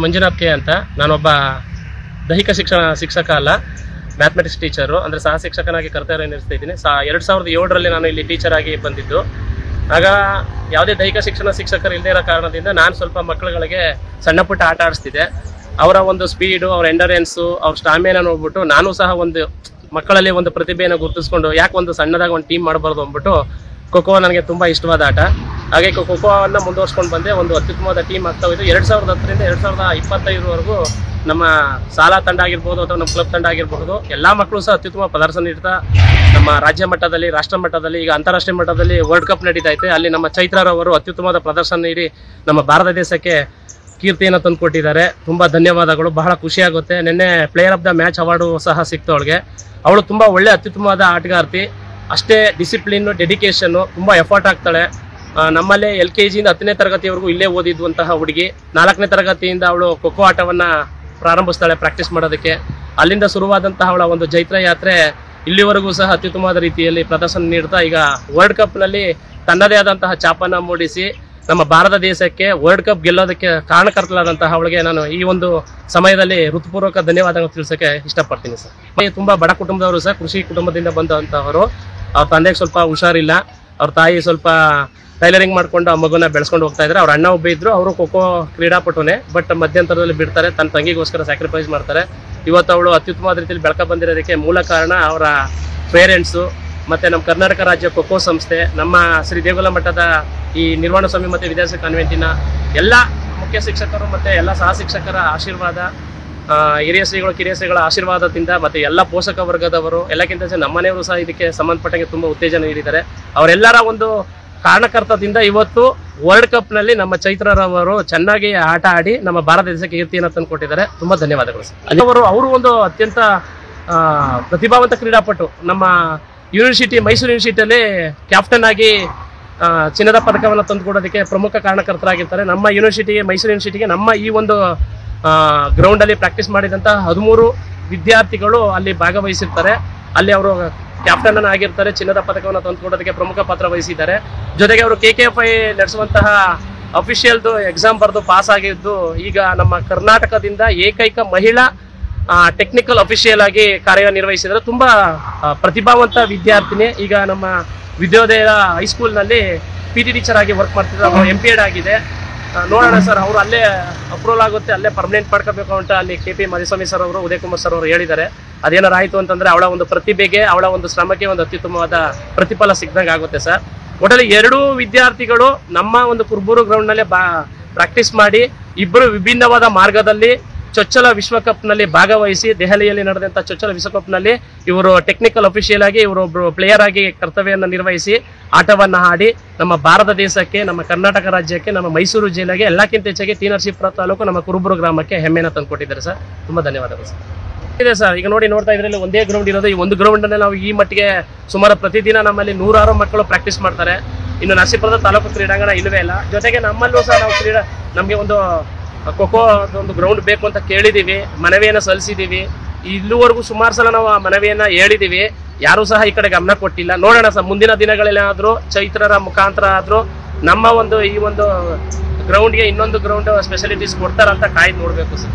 Manjunath K ಅಂತ. ನಾನೊಬ್ಬ ದೈಹಿಕ ಶಿಕ್ಷಕ ಅಲ್ಲ, ಮ್ಯಾಥಮೆಟಿಕ್ಸ್ ಟೀಚರು, ಅಂದರೆ ಸಹ ಶಿಕ್ಷಕನಾಗಿ ಕರ್ತವ್ಯ ನಿರ್ವಹಿಸ್ತಾ ಇದ್ದೀನಿ. 2007ರಲ್ಲಿ ನಾನು ಇಲ್ಲಿ ಟೀಚರ್ ಆಗಿ ಬಂದಿದ್ದು. ಆಗ ಯಾವುದೇ ದೈಹಿಕ ಶಿಕ್ಷಕರು ಇಲ್ಲದೇ ಇರೋ ಕಾರಣದಿಂದ ನಾನು ಸ್ವಲ್ಪ ಮಕ್ಕಳುಗಳಿಗೆ ಸಣ್ಣ ಪುಟ್ಟ ಆಟ ಆಡಿಸ್ತಿದ್ದೆ. ಅವರ ಒಂದು ಸ್ಪೀಡು, ಅವ್ರ ಎಂಡರೆನ್ಸು, ಅವ್ರ ಸ್ಟಾಮಿನಾ ನೋಡ್ಬಿಟ್ಟು ನಾನು ಸಹ ಒಂದು ಮಕ್ಕಳಲ್ಲಿ ಒಂದು ಪ್ರತಿಭೆಯನ್ನು ಗುರುತಿಸ್ಕೊಂಡು ಯಾಕೆ ಒಂದು ಸಣ್ಣದಾಗಿ ಒಂದು ಟೀಮ್ ಮಾಡಬಾರ್ದು ಅಂದ್ಬಿಟ್ಟು ಖೋಖೋ ನನಗೆ ತುಂಬ ಇಷ್ಟವಾದ ಆಟ. ಹಾಗೆ ಖೋಖೋವನ್ನು ಮುಂದುವರ್ಸ್ಕೊಂಡು ಬಂದೆ. ಒಂದು ಅತ್ಯುತ್ತಮವಾದ ಟೀಮ್ ಆಗ್ತಾ ಹೋಯಿತು. 2010ರಿಂದ 2025ವರೆಗೂ ನಮ್ಮ ಶಾಲಾ ತಂಡ ಆಗಿರ್ಬೋದು ಅಥವಾ ನಮ್ಮ ಕ್ಲಬ್ ತಂಡ ಆಗಿರ್ಬೋದು, ಎಲ್ಲ ಮಕ್ಕಳು ಸಹ ಅತ್ಯುತ್ತಮ ಪ್ರದರ್ಶನ ನೀಡ್ತಾ ನಮ್ಮ ರಾಜ್ಯ ಮಟ್ಟದಲ್ಲಿ, ರಾಷ್ಟ್ರ ಮಟ್ಟದಲ್ಲಿ, ಈಗ ಅಂತಾರಾಷ್ಟ್ರೀಯ ಮಟ್ಟದಲ್ಲಿ ವರ್ಲ್ಡ್ ಕಪ್ ನಡೀತಾ ಇದೆ. ಅಲ್ಲಿ ನಮ್ಮ ಚೈತ್ರರವರು ಅತ್ಯುತ್ತಮವಾದ ಪ್ರದರ್ಶನ ನೀಡಿ ನಮ್ಮ ಭಾರತ ದೇಶಕ್ಕೆ ಕೀರ್ತಿಯನ್ನು ತಂದುಕೊಟ್ಟಿದ್ದಾರೆ. ತುಂಬ ಧನ್ಯವಾದಗಳು. ಬಹಳ ಖುಷಿಯಾಗುತ್ತೆ. ನಿನ್ನೆ player of the match award ಸಹ ಸಿಕ್ತು ಅವಳಿಗೆ. ಅವಳು ತುಂಬ ಒಳ್ಳೆ ಅತ್ಯುತ್ತಮವಾದ ಆಟಗಾರ್ತಿ. ಅಷ್ಟೇ ಡಿಸಿಪ್ಲಿನ್ನು, ಡೆಡಿಕೇಶನ್ನು, ತುಂಬ ಎಫರ್ಟ್ ಆಗ್ತಾಳೆ. ನಮ್ಮಲ್ಲೇ LKGಯಿಂದ 10ನೇ ತರಗತಿವರೆಗೂ ಇಲ್ಲೇ ಓದಿದ್ದಂತಹ ಹುಡುಗಿ. 4ನೇ ತರಗತಿಯಿಂದ ಅವಳು ಖೋಖೋ ಆಟವನ್ನು ಪ್ರಾರಂಭಿಸ್ತಾಳೆ ಪ್ರಾಕ್ಟೀಸ್ ಮಾಡೋದಕ್ಕೆ. ಅಲ್ಲಿಂದ ಶುರುವಾದಂತಹ ಅವಳ ಒಂದು ಜೈತ್ರ ಯಾತ್ರೆ ಇಲ್ಲಿವರೆಗೂ ಸಹ ಅತ್ಯುತ್ತಮವಾದ ರೀತಿಯಲ್ಲಿ ಪ್ರದರ್ಶನ ನೀಡ್ತಾ ಈಗ ವರ್ಲ್ಡ್ ಕಪ್ನಲ್ಲಿ ತನ್ನದೇ ಆದಂತಹ ಛಾಪನ್ನು ಮೂಡಿಸಿ ನಮ್ಮ ಭಾರತ ದೇಶಕ್ಕೆ ವರ್ಲ್ಡ್ ಕಪ್ ಗೆಲ್ಲೋದಕ್ಕೆ ಕಾರಣಕರ್ತಲಾದಂತಹ ಅವಳಿಗೆ ನಾನು ಈ ಒಂದು ಸಮಯದಲ್ಲಿ ಹೃತ್ಪೂರ್ವಕ ಧನ್ಯವಾದಗಳು ತಿಳಿಸೋಕೆ ಇಷ್ಟಪಡ್ತೀನಿ ಸರ್. ತುಂಬ ಬಡ ಕುಟುಂಬದವರು ಸರ್, ಕೃಷಿ ಕುಟುಂಬದಿಂದ ಬಂದಂಥವರು. ಅವ್ರ ತಂದೆಗೆ ಸ್ವಲ್ಪ ಹುಷಾರಿಲ್ಲ. ಅವ್ರ ತಾಯಿ ಸ್ವಲ್ಪ ಟೈಲರಿಂಗ್ ಮಾಡ್ಕೊಂಡು ಆ ಮಗುನ ಬೆಳೆಸ್ಕೊಂಡು ಹೋಗ್ತಾ ಇದ್ದಾರೆ. ಅವ್ರ ಅಣ್ಣ ಒಬ್ಬ ಇದ್ರು, ಅವರು ಖೋಖೋ ಕ್ರೀಡಾಪಟುನೇ, ಬಟ್ ಮಧ್ಯಂತರದಲ್ಲಿ ಬಿಡ್ತಾರೆ. ತನ್ನ ತಂಗಿಗೋಸ್ಕರ ಸ್ಯಾಕ್ರಿಫೈಸ್ ಮಾಡ್ತಾರೆ. ಇವತ್ತು ಅವಳು ಅತ್ಯುತ್ತಮವಾದ ರೀತಿಯಲ್ಲಿ ಬೆಳಕ ಬಂದಿರೋದಕ್ಕೆ ಮೂಲ ಕಾರಣ ಅವರ ಪೇರೆಂಟ್ಸು ಮತ್ತು ನಮ್ಮ ಕರ್ನಾಟಕ ರಾಜ್ಯ ಖೋಖೋ ಸಂಸ್ಥೆ, ನಮ್ಮ ಶ್ರೀ ದೇಗುಲ ಮಠದ ಈ ನಿರ್ವಾಣ ಸ್ವಾಮಿ ಮತ್ತು ವಿದ್ಯಾರ್ಥಿ ಕಾನ್ವೆಂಟಿನ ಎಲ್ಲ ಮುಖ್ಯ ಶಿಕ್ಷಕರು ಮತ್ತು ಎಲ್ಲ ಸಹ ಶಿಕ್ಷಕರ ಆಶೀರ್ವಾದ, ಹಿರಿಯ ಶ್ರೀಗಳು ಕಿರಿಯ ಶ್ರೀಗಳ ಆಶೀರ್ವಾದದಿಂದ ಮತ್ತು ಎಲ್ಲ ಪೋಷಕ ವರ್ಗದವರು, ಎಲ್ಲಕ್ಕಿಂತ ನಮ್ಮನೆಯವರು ಸಹ ಇದಕ್ಕೆ ಸಂಬಂಧಪಟ್ಟಂಗೆ ತುಂಬ ಉತ್ತೇಜನ ನೀಡಿದ್ದಾರೆ. ಅವರೆಲ್ಲರ ಒಂದು ಕಾರಣಕರ್ತದಿಂದ ಇವತ್ತು ವರ್ಲ್ಡ್ ಕಪ್ನಲ್ಲಿ ನಮ್ಮ ಚೈತ್ರರವರು ಚೆನ್ನಾಗಿ ಆಟ ಆಡಿ ನಮ್ಮ ಭಾರತ ದೇಶಕ್ಕೆ ಕೀರ್ತಿಯನ್ನು ತಂದು ಕೊಟ್ಟಿದ್ದಾರೆ. ತುಂಬ ಧನ್ಯವಾದಗಳು ಸರ್. ಅವರು ಒಂದು ಅತ್ಯಂತ ಪ್ರತಿಭಾವಂತ ಕ್ರೀಡಾಪಟು. ನಮ್ಮ ಯೂನಿವರ್ಸಿಟಿ, ಮೈಸೂರು ಯೂನಿವರ್ಸಿಟಿಯಲ್ಲಿ ಕ್ಯಾಪ್ಟನ್ ಆಗಿ ಚಿನ್ನದ ಪದಕವನ್ನು ತಂದುಕೊಡೋದಕ್ಕೆ ಪ್ರಮುಖ ಕಾರಣಕರ್ತರಾಗಿರ್ತಾರೆ. ನಮ್ಮ ಯೂನಿವರ್ಸಿಟಿಗೆ, ಮೈಸೂರು ಯೂನಿವರ್ಸಿಟಿಗೆ ನಮ್ಮ ಈ ಒಂದು ಗ್ರೌಂಡಲ್ಲಿ ಪ್ರಾಕ್ಟೀಸ್ ಮಾಡಿದಂತಹ 13 ವಿದ್ಯಾರ್ಥಿಗಳು ಅಲ್ಲಿ ಭಾಗವಹಿಸಿರ್ತಾರೆ. ಅಲ್ಲಿ ಅವರು ಕ್ಯಾಪ್ಟನ್ ಆಗಿರ್ತಾರೆ. ಚಿನ್ನದ ಪದಕವನ್ನು ತಂದುಕೊಡೋದಕ್ಕೆ ಪ್ರಮುಖ ಪಾತ್ರ ವಹಿಸಿದ್ದಾರೆ. ಜೊತೆಗೆ ಅವರು KKFI ನಡೆಸುವಂತಹ ಅಫಿಷಿಯಲ್ದು ಎಕ್ಸಾಮ್ ಬರೆದು ಪಾಸ್ ಆಗಿದ್ದು ಈಗ ನಮ್ಮ ಕರ್ನಾಟಕದಿಂದ ಏಕೈಕ ಮಹಿಳಾ ಟೆಕ್ನಿಕಲ್ ಅಫಿಷಿಯಲ್ ಆಗಿ ಕಾರ್ಯನಿರ್ವಹಿಸಿದರೆ. ತುಂಬ ಪ್ರತಿಭಾವಂತ ವಿದ್ಯಾರ್ಥಿನಿ. ಈಗ ನಮ್ಮ ವಿದ್ಯೋದಯ ಹೈಸ್ಕೂಲ್ನಲ್ಲಿ PT ಟೀಚರ್ ಆಗಿ ವರ್ಕ್ ಮಾಡ್ತಿದ್ದಾರೆ. MPEd ಆಗಿದೆ. ನೋಡೋಣ ಸರ್, ಅವರು ಅಲ್ಲೇ ಅಪ್ರೂವಲ್ ಆಗುತ್ತೆ, ಅಲ್ಲೇ ಪರ್ಮನೆಂಟ್ ಮಾಡ್ಕೋಬೇಕು ಅಂತ ಅಲ್ಲಿ KP ಮಧುಸ್ವಾಮಿ ಸರ್ ಅವರು, ಉದಯ್ ಕುಮಾರ್ ಸರ್ ಅವರು ಹೇಳಿದ್ದಾರೆ. ಅದೇನಾರು ಆಯಿತು ಅಂತಂದರೆ ಅವಳ ಒಂದು ಪ್ರತಿಭೆಗೆ, ಅವಳ ಒಂದು ಶ್ರಮಕ್ಕೆ ಒಂದು ಅತ್ಯುತ್ತಮವಾದ ಪ್ರತಿಫಲ ಸಿಗ್ದಂಗೆ ಆಗುತ್ತೆ ಸರ್. ಒಟ್ಟಲ್ಲಿ 2 ವಿದ್ಯಾರ್ಥಿಗಳು ನಮ್ಮ ಒಂದು ಕುರ್ಬೂರು ಗ್ರೌಂಡ್ನಲ್ಲೇ ಪ್ರಾಕ್ಟೀಸ್ ಮಾಡಿ ಇಬ್ಬರು ವಿಭಿನ್ನವಾದ ಮಾರ್ಗದಲ್ಲಿ ಚೊಚ್ಚಲ ವಿಶ್ವಕಪ್ನಲ್ಲಿ ಭಾಗವಹಿಸಿ, ದೆಹಲಿಯಲ್ಲಿ ನಡೆದಂಥ ಚೊಚ್ಚಲ ವಿಶ್ವಕಪ್ನಲ್ಲಿ ಇವರು ಟೆಕ್ನಿಕಲ್ ಅಫಿಷಿಯಲ್ ಆಗಿ, ಇವರೊಬ್ಬರು ಪ್ಲೇಯರ್ ಆಗಿ ಕರ್ತವ್ಯವನ್ನು ನಿರ್ವಹಿಸಿ ಆಟವನ್ನು ಆಡಿ ನಮ್ಮ ಭಾರತ ದೇಶಕ್ಕೆ, ನಮ್ಮ ಕರ್ನಾಟಕ ರಾಜ್ಯಕ್ಕೆ, ನಮ್ಮ ಮೈಸೂರು ಜಿಲ್ಲೆಗೆ, ಎಲ್ಲಕ್ಕಿಂತ ಹೆಚ್ಚಾಗಿ ಟಿ ನರಸೀಪುರ ತಾಲೂಕು ನಮ್ಮ ಕುರುಬೂರು ಗ್ರಾಮಕ್ಕೆ ಹೆಮ್ಮೆಯನ್ನು ತಂದುಕೊಟ್ಟಿದ್ದಾರೆ ಸರ್. ತುಂಬ ಧನ್ಯವಾದಗಳು ಸರ್. ಇದೆ ಸರ್, ಈಗ ನೋಡ್ತಾ ಇದ್ರಲ್ಲಿ ಒಂದೇ ಗ್ರೌಂಡ್ ಇರೋದು. ಈ ಒಂದು ಗ್ರೌಂಡಲ್ಲಿ ನಾವು ಈ ಮಟ್ಟಿಗೆ ಸುಮಾರು ಪ್ರತಿದಿನ ನಮ್ಮಲ್ಲಿ 100 ಮಕ್ಕಳು ಪ್ರಾಕ್ಟೀಸ್ ಮಾಡ್ತಾರೆ. ಇನ್ನು ನರಸೀಪುರದ ತಾಲೂಕು ಕ್ರೀಡಾಂಗಣ ಇಲ್ಲವೇ ಇಲ್ಲ. ಜೊತೆಗೆ ನಮ್ಮಲ್ಲೂ ಸಹ ನಾವು ನಮಗೆ ಒಂದು ಖೋಖೋ ಒಂದು ಗ್ರೌಂಡ್ ಬೇಕು ಅಂತ ಕೇಳಿದ್ದೀವಿ, ಮನವಿಯನ್ನು ಸಲ್ಲಿಸಿದ್ದೀವಿ. ಇಲ್ಲಿವರೆಗೂ ಸುಮಾರು ಸಲ ನಾವು ಆ ಮನವಿಯನ್ನು ಹೇಳಿದ್ದೀವಿ. ಯಾರೂ ಸಹ ಈ ಕಡೆ ಗಮನ ಕೊಟ್ಟಿಲ್ಲ. ನೋಡೋಣ ಸರ್, ಮುಂದಿನ ದಿನಗಳಲ್ಲಾದರೂ ಚೈತ್ರರ ಮುಖಾಂತರ ಆದರೂ ನಮ್ಮ ಒಂದು ಈ ಒಂದು ಗ್ರೌಂಡ್ಗೆ ಇನ್ನೊಂದು ಗ್ರೌಂಡ್ ಸ್ಪೆಷಾಲಿಟೀಸ್ ಕೊಡ್ತಾರಂತ ಕಾಯ್ದು ನೋಡಬೇಕು ಸರ್.